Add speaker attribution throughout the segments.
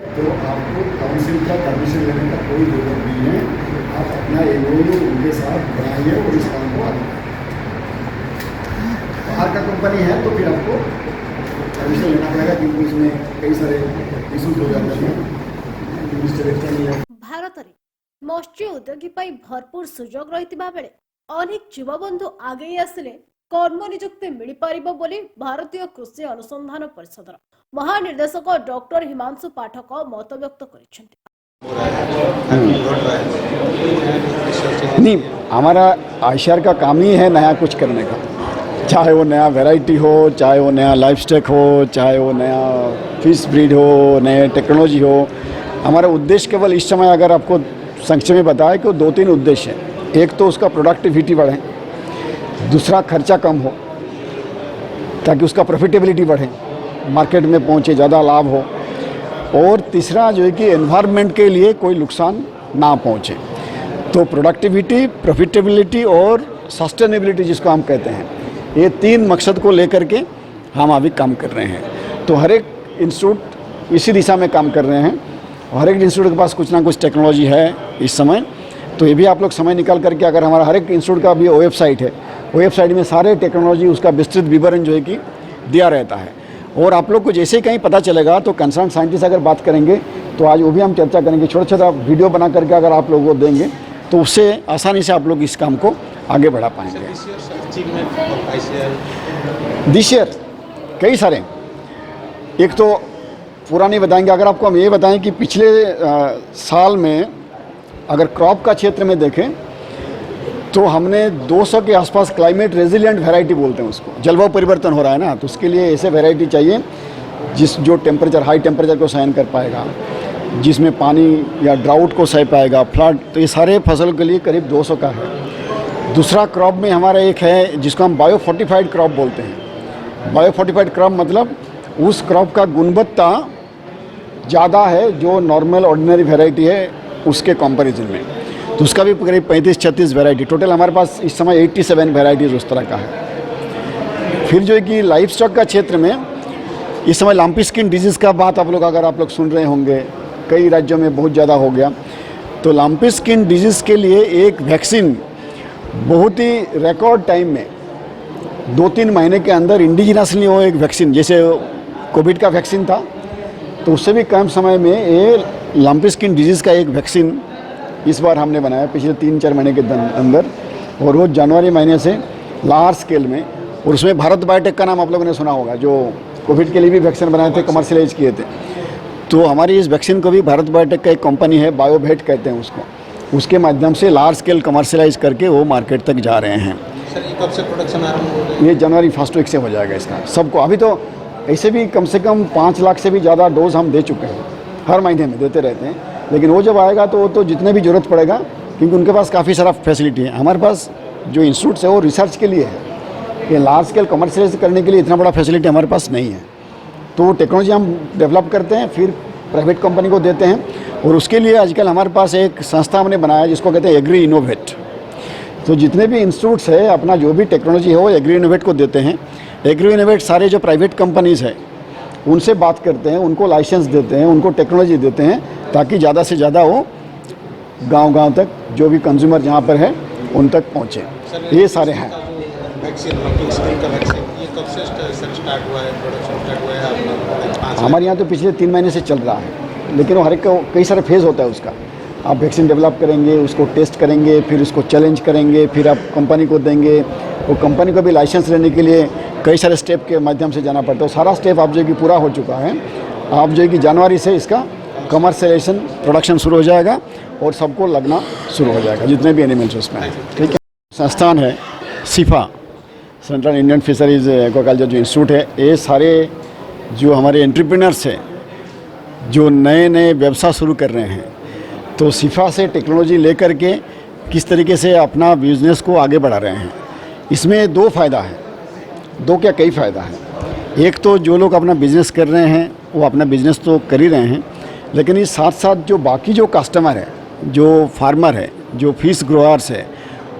Speaker 1: तो आपको काउंसिल का परमिशन लेने का कोई जरूरत नहीं है। आप अपना एमओयू उनके साथ बनाइए और इस काम को आगे बाहर का कंपनी है तो फिर आपको परमिशन लेना पड़ेगा, क्योंकि इसमें कई सारे इशूज हो जाते हैं।
Speaker 2: भारत में मत्स्य उद्योगी भरपूर सुजोग रहितिबा बेले अनेक युवबंधु आगे आसिले कर्म नियुक्ति मिल पारिबो बोली भारतीय कृषि अनुसंधान परिषदर महानिर्देशक डॉक्टर हिमांशु पाठक मत व्यक्त करिसेंति।
Speaker 1: नहीं, हमारा आईसीआर का काम ही है नया कुछ करने का, चाहे वो नया वैरायटी हो, चाहे वो नया लाइफ स्टॉक हो, चाहे वो नया फिश ब्रीड हो, नए टेक्नोलॉजी हो। हमारा उद्देश्य केवल इस समय अगर आपको संक्षेप में बताया कि 2-3 उद्देश्य हैं। एक तो उसका प्रोडक्टिविटी बढ़े, दूसरा खर्चा कम हो ताकि उसका प्रॉफिटेबिलिटी बढ़े, मार्केट में पहुंचे, ज़्यादा लाभ हो, और तीसरा जो है कि एनवायरनमेंट के लिए कोई नुकसान ना पहुंचे। तो प्रोडक्टिविटी, प्रॉफिटेबिलिटी और सस्टेनेबिलिटी जिसको हम कहते हैं, ये 3 मकसद को लेकर के हम अभी काम कर रहे हैं। तो हर एक इंस्टीट्यूट इसी दिशा में काम कर रहे हैं। हर एक इंस्टीट्यूट के पास कुछ ना कुछ टेक्नोलॉजी है इस समय। तो ये भी आप लोग समय निकाल करके, अगर हमारा हर एक इंस्टीट्यूट का भी वेबसाइट है, वेबसाइट में सारे टेक्नोलॉजी उसका विस्तृत विवरण जो है कि दिया रहता है। और आप लोग को जैसे ही कहीं पता चलेगा तो कंसर्न साइंटिस्ट अगर बात करेंगे तो आज वो भी हम चर्चा करेंगे। छोटा छोटा वीडियो बना करके अगर आप लोगों को देंगे तो उससे आसानी से आप लोग इस काम को आगे बढ़ा पाएंगे। दिस ईयर कई सारे, एक तो पूरा नहीं बताएंगे, अगर आपको हम ये बताएं कि पिछले साल में अगर क्रॉप का क्षेत्र में देखें तो हमने 200 के आसपास क्लाइमेट रेजिलिएंट वैरायटी बोलते हैं उसको। जलवायु परिवर्तन हो रहा है ना, तो उसके लिए ऐसे वैरायटी चाहिए जो टेम्परेचर, हाई टेम्परेचर को सहन कर पाएगा, जिसमें पानी या ड्राउट को सह पाएगा, फ्लड। तो ये सारे फसल के लिए करीब 200 का है। दूसरा क्रॉप में हमारा एक है जिसको हम बायो फोर्टिफाइड क्रॉप बोलते हैं। बायो फोर्टिफाइड क्रॉप मतलब उस क्रॉप का गुणवत्ता ज़्यादा है जो नॉर्मल ऑर्डिनरी वैरायटी है उसके कंपैरिजन में। तो उसका भी करीब 35-36 वैरायटी, टोटल हमारे पास इस समय 87 वैरायटीज़ उस तरह का है। फिर जो है कि लाइफ स्टॉक का क्षेत्र में इस समय लंपी स्किन डिजीज़ का बात अगर आप लोग सुन रहे होंगे, कई राज्यों में बहुत ज़्यादा हो गया। तो लंपी स्किन डिजीज़ के लिए एक वैक्सीन बहुत ही रिकॉर्ड टाइम में 2-3 महीने के अंदर इंडिजिनसली वो एक वैक्सीन, जैसे कोविड का वैक्सीन था, तो उससे भी कम समय में ये लंपी स्किन डिजीज़ का एक वैक्सीन इस बार हमने बनाया पिछले 3-4 महीने के अंदर। और वो जनवरी महीने से लार्ज स्केल में, और उसमें भारत बायोटेक का नाम आप लोगों ने सुना होगा, जो कोविड के लिए भी वैक्सीन बनाए थे, कमर्शियलाइज किए थे। तो हमारी इस वैक्सीन को भी भारत बायोटेक का एक कंपनी है, बायोवेट कहते हैं उसको, उसके माध्यम से लार्ज स्केल कमर्शियलाइज करके वो मार्केट तक जा रहे हैं।
Speaker 3: सर, ये कब से प्रोडक्शन आरंभ हो रहा है?
Speaker 1: ये जनवरी फर्स्ट वीक से हो जाएगा इसका सबको। अभी तो ऐसे भी कम से कम 5 लाख से भी ज़्यादा डोज हम दे चुके हैं, हर महीने में देते रहते हैं। लेकिन वो जब आएगा तो वो तो जितने भी ज़रूरत पड़ेगा, क्योंकि उनके पास काफ़ी सारा फैसिलिटी है। हमारे पास जो इंस्टीट्यूट्स है वो रिसर्च के लिए है, ये लार्ज स्केल कमर्शियलाइज करने के लिए इतना बड़ा फैसिलिटी हमारे पास नहीं है। तो टेक्नोलॉजी हम डेवलप करते हैं, फिर प्राइवेट कंपनी को देते हैं। और उसके लिए आजकल हमारे पास एक संस्था हमने बनाया जिसको कहते हैं एग्री इनोवेट। तो जितने भी इंस्टीट्यूट्स है अपना जो भी टेक्नोलॉजी है वो एग्री इनोवेट को देते हैं। एग्री इनोवेट सारे जो प्राइवेट कंपनीज़ है उनसे बात करते हैं, उनको लाइसेंस देते हैं, उनको टेक्नोलॉजी देते हैं, ताकि ज़्यादा से ज़्यादा वो गांव-गांव तक जो भी कंज्यूमर जहाँ पर है उन तक पहुँचे। ये सारे हैं। हमारे यहाँ तो पिछले 3 महीने से चल रहा है, लेकिन वो हर एक कई सारे फेज़ होता है उसका। आप वैक्सीन डेवलप करेंगे, उसको टेस्ट करेंगे, फिर उसको चैलेंज करेंगे, फिर आप कंपनी को देंगे। वो कंपनी को भी लाइसेंस लेने के लिए कई सारे स्टेप के माध्यम से जाना पड़ता है। सारा स्टेप आप जो है कि पूरा हो चुका है। आप जो है कि जनवरी से इसका कमर्शियलाइजेशन प्रोडक्शन शुरू हो जाएगा और सबको लगना शुरू हो जाएगा, जितने भी एनिमल्स उसमें हैं। ठीक है। संस्थान है सिफा, सेंट्रल इंडियन फिशरीज एक्वाकल्चर जो इंस्टीट्यूट है, ये सारे जो हमारे एंटरप्रेन्योर्स हैं जो नए नए व्यवसाय शुरू कर रहे हैं, तो सिफा से टेक्नोलॉजी लेकर के किस तरीके से अपना बिजनेस को आगे बढ़ा रहे हैं। इसमें 2 फ़ायदा है, 2 क्या कई फ़ायदा है। एक तो जो लोग अपना बिज़नेस कर रहे हैं वो अपना बिज़नेस तो कर ही रहे हैं, लेकिन इस साथ साथ जो बाकी जो कस्टमर है, जो फार्मर है, जो फिश ग्रोअर्स है,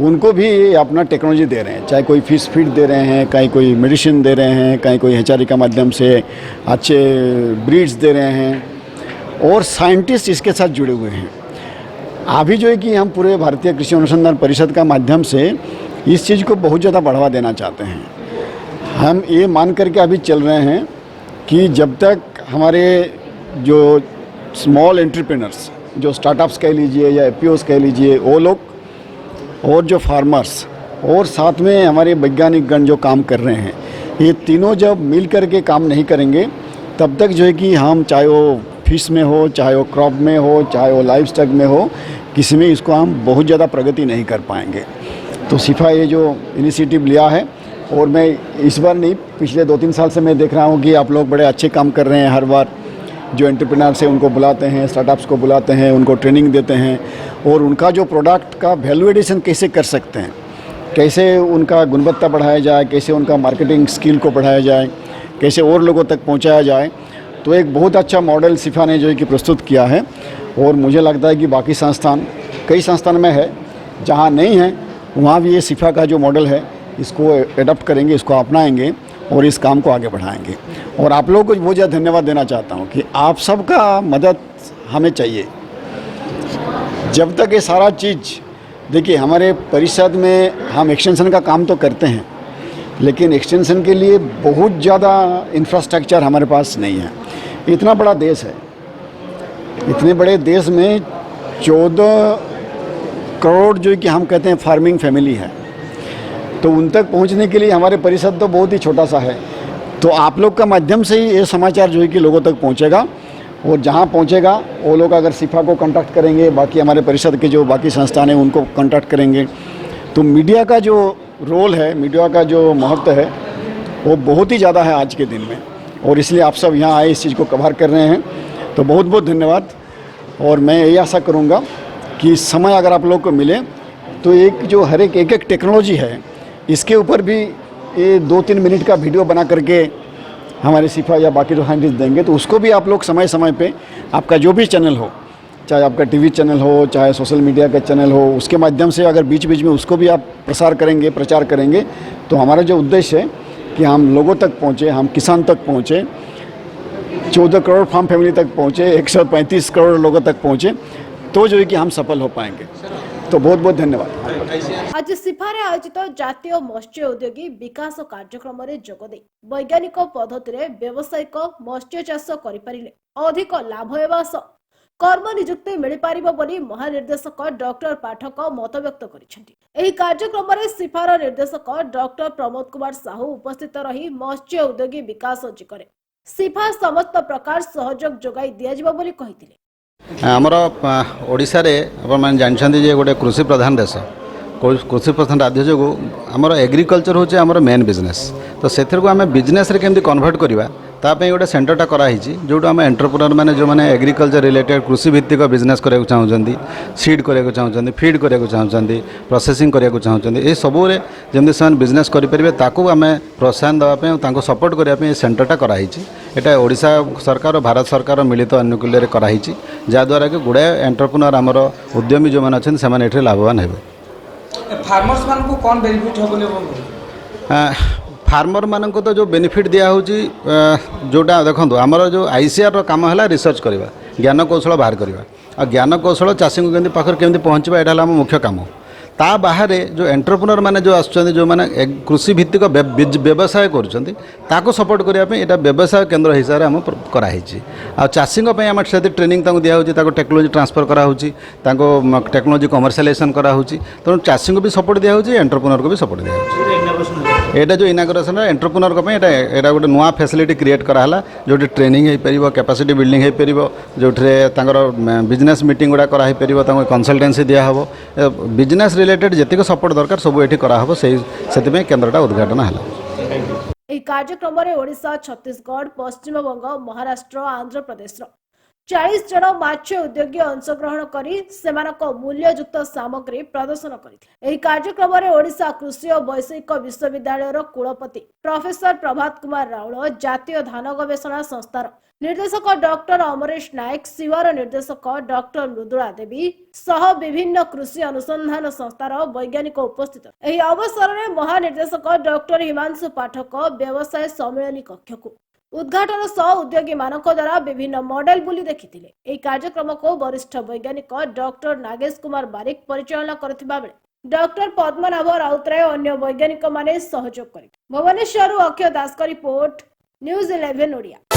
Speaker 1: उनको भी अपना टेक्नोलॉजी दे रहे हैं। चाहे कोई फिश फीड दे रहे हैं, कहीं कोई मेडिसिन दे रहे हैं, कहीं कोई हेचारी का माध्यम से अच्छे ब्रीड्स दे रहे हैं। और साइंटिस्ट इसके साथ जुड़े हुए हैं। अभी जो है कि हम पूरे भारतीय कृषि अनुसंधान परिषद का माध्यम से इस चीज़ को बहुत ज़्यादा बढ़ावा देना चाहते हैं। हम ये मान करके अभी चल रहे हैं कि जब तक हमारे जो स्मॉल एंटरप्रेन्योर्स, जो स्टार्टअप्स कह लीजिए या एपीओस कह लीजिए, वो लोग और जो फार्मर्स और साथ में हमारे वैज्ञानिक गण जो काम कर रहे हैं, ये तीनों जब मिल कर के काम नहीं करेंगे तब तक जो है कि हम, चाहे वो फिश में हो, चाहे वो क्रॉप में हो, चाहे वो लाइव स्टॉक में हो, किसी में इसको हम बहुत ज़्यादा प्रगति नहीं कर पाएंगे। तो सिफा ये जो इनिशिएटिव लिया है, और मैं इस बार नहीं, पिछले 2-3 साल से मैं देख रहा हूँ कि आप लोग बड़े अच्छे काम कर रहे हैं। हर बार जो एंटरप्रेन्योर्स हैं उनको बुलाते हैं, स्टार्टअप्स को बुलाते हैं, उनको ट्रेनिंग देते हैं और उनका जो प्रोडक्ट का वैल्यू एडिशन कैसे कर सकते हैं, कैसे उनका गुणवत्ता बढ़ाया जाए, कैसे उनका मार्केटिंग स्किल को बढ़ाया जाए, कैसे और लोगों तक पहुंचाया जाए। तो एक बहुत अच्छा मॉडल सिफा ने जो है कि प्रस्तुत किया है और मुझे लगता है कि बाकी संस्थान, कई संस्थान में है, जहां नहीं है वहां भी ये सिफा का जो मॉडल है इसको एडॉप्ट करेंगे, इसको अपनाएंगे और इस काम को आगे बढ़ाएंगे। और आप लोगों को बहुत ज़्यादा धन्यवाद देना चाहता हूँ कि आप सबका मदद हमें चाहिए। जब तक ये सारा चीज़, देखिए हमारे परिषद में हम एक्सटेंशन का काम तो करते हैं, लेकिन एक्सटेंशन के लिए बहुत ज़्यादा इंफ्रास्ट्रक्चर हमारे पास नहीं है। इतना बड़ा देश है, इतने बड़े देश में 14 करोड़ जो कि हम कहते हैं फार्मिंग फैमिली है, तो उन तक पहुंचने के लिए हमारे परिषद तो बहुत ही छोटा सा है। तो आप लोग का माध्यम से ही ये समाचार जो है कि लोगों तक पहुंचेगा और जहां पहुंचेगा वो लोग अगर सिफा को कांटेक्ट करेंगे, बाकी हमारे परिषद के जो बाकी संस्थान हैं उनको कांटेक्ट करेंगे, तो मीडिया का जो रोल है, मीडिया का जो महत्व है वो बहुत ही ज़्यादा है आज के दिन में। और इसलिए आप सब यहाँ आए, इस चीज़ को कवर कर रहे हैं, तो बहुत बहुत धन्यवाद। और मैं यही आशा करूँगा कि समय अगर आप लोग को मिले तो एक जो हर एक टेक्नोलॉजी है, इसके ऊपर भी ये 2-3 मिनट का वीडियो बना करके हमारे सिफा या बाकी जो साइंटिस्ट देंगे, तो उसको भी आप लोग समय समय पे आपका जो भी चैनल हो, चाहे आपका टीवी चैनल हो, चाहे सोशल मीडिया का चैनल हो, उसके माध्यम से अगर बीच बीच में उसको भी आप प्रचार करेंगे, तो हमारा जो उद्देश्य है कि हम लोगों तक पहुँचे, हम किसान तक पहुँचे, 14 करोड़ फार्म फैमिली तक पहुँचे, 135 करोड़ लोगों तक पहुँचे, तो जो है कि हम सफल हो पाएंगे। तो बहुत बहुत धन्यवाद।
Speaker 2: आज सिफारे आयोजित जातीय मत्स्य उद्योगी विकास कार्यक्रम में जोगदे वैज्ञानिक पद्धति व्यावसायिक मत्स्य चाष करिपारिले अधिक लाभ हेबा सह कर्म नियुक्ति मिल पारिबो बोली महानिर्देशक डॉक्टर पाठक मत व्यक्त करिसेंति। एही कार्यक्रम में सिफार निर्देशक डॉक्टर प्रमोद कुमार साहू उपस्थित रही मत्स्य उद्योगी विकास जिकरे सिफा समस्त प्रकार सहयोग जोगाई दिया जिवो बोली कहिथिले।
Speaker 3: आमर ओडिशा रे अपन मान जानछन्ती जे गोटे कृषि प्रधान देश, कृषि प्रधान राज्य जो आमर एग्रीकल्चर होचे आमर मेन बिजनेस। तो सेथर को आम बिजनेस रे केमती कन्वर्ट करवा तापे गोटे सेंटरटा कराई जो आम एंटरप्रेन्योर मैंने जो मैंने एग्रीकल्चर रिलेटेड कृषि भित्तिक बिजनेस करने चाहते, सीड करने चाहते, फीड करने चाहते, प्रोसेसिंग करने चाहते, ये सबूरे जमी से बिजनेस करेंगे ताकू आम प्रोत्साहन देवाई सपोर्ट करने सेंटरटा कराई। एटा ओडिशा सरकार और भारत सरकार मिलित अनुकूल्य कराई, जहाँद्वारा कि गुड़ाए एंटरप्रेन्योर आमर उद्यमी जो मैंने अच्छे से लाभवान हे।
Speaker 4: फार्मर्स मान को कौन बेनिफिट हो?
Speaker 3: फार्मर मानक तो जो बेनिफिट दिया जोटा देखो आमर जो आईसीआर काम है रिसर्च करवा, ज्ञान कौशल बाहर करवा, और ज्ञान कौशल चाषी को पाखर केमती पहुँचवा, यहाँ आम मुख्य काम। ता बाहर जो एंटरप्रेन्योर मैंने जो आसुच्चंदी जो मैंने कृषि भित्तिक व्यवसाय करुँच ताको सपोर्ट करने यहाँ व्यवसाय केन्द्र हिसाब से आम कराई। आ चाषी आम से ट्रेनिंग दिया टेक्नोलॉजी ट्रांसफर कराऊँ, टेक्नोलॉजी कमर्शियलाइजेशन कराऊँ, तेणु चाषी को भी सपोर्ट दिया, एंटरप्रेन्योर को भी सपोर्ट दिया। यहाँ जो इनागुरेसन एंटरप्रेन्योर यहाँ गोटे नुआ फैसिलिटी क्रिएट कराला, जो ट्रेनिंग हो पार, कैपेसिटी बिल्डिंग हो पार, जो बिजनेस मीटिंग गुड़ा कराई पार, कंसल्टेंसी दिया हम, बिजनेस रिलेटेड जेतिक सपोर्ट दरकार सब ये कराहब, से केन्द्रटा उद्घाटन है।
Speaker 2: कार्यक्रम में ओडिशा, छत्तीसगढ़, पश्चिम बंग, महाराष्ट्र, आंध्र प्रदेश 40 जन मत्स्य उद्योगी अंशग्रहण करी सेमानक मूल्ययुक्त सामग्री प्रदर्शन करथिले। कार्यक्रम में ओडिशा कृषि और वैषयिक विश्वविद्यालय कुलपति प्रोफेसर प्रभात कुमार राउल, जातीय धान गवेषणा संस्थार निर्देशक डॉक्टर अमरेश नायक, सिवार निर्देशक डॉक्टर मृदुला देवी सह विभिन्न कृषि अनुसंधान संस्थार वैज्ञानिक उपस्थित। एही अवसर में महानिर्देशक डॉक्टर हिमांशु पाठक व्यवसाय सम्मेलनी कक्ष को उद्घाटन सह उद्योगी मानक द्वारा विभिन्न मॉडल बुली देखिथिले। एही कार्यक्रम को वरिष्ठ वैज्ञानिक डॉक्टर नागेश कुमार बारिक परिचालना करथिबा बेले डॉक्टर पद्मनाभ राउतराय अन्य वैज्ञानिक माने सहयोग करि। भुवनेश्वर अक्षय दास का रिपोर्ट, न्यूज़ 11 ओडिया।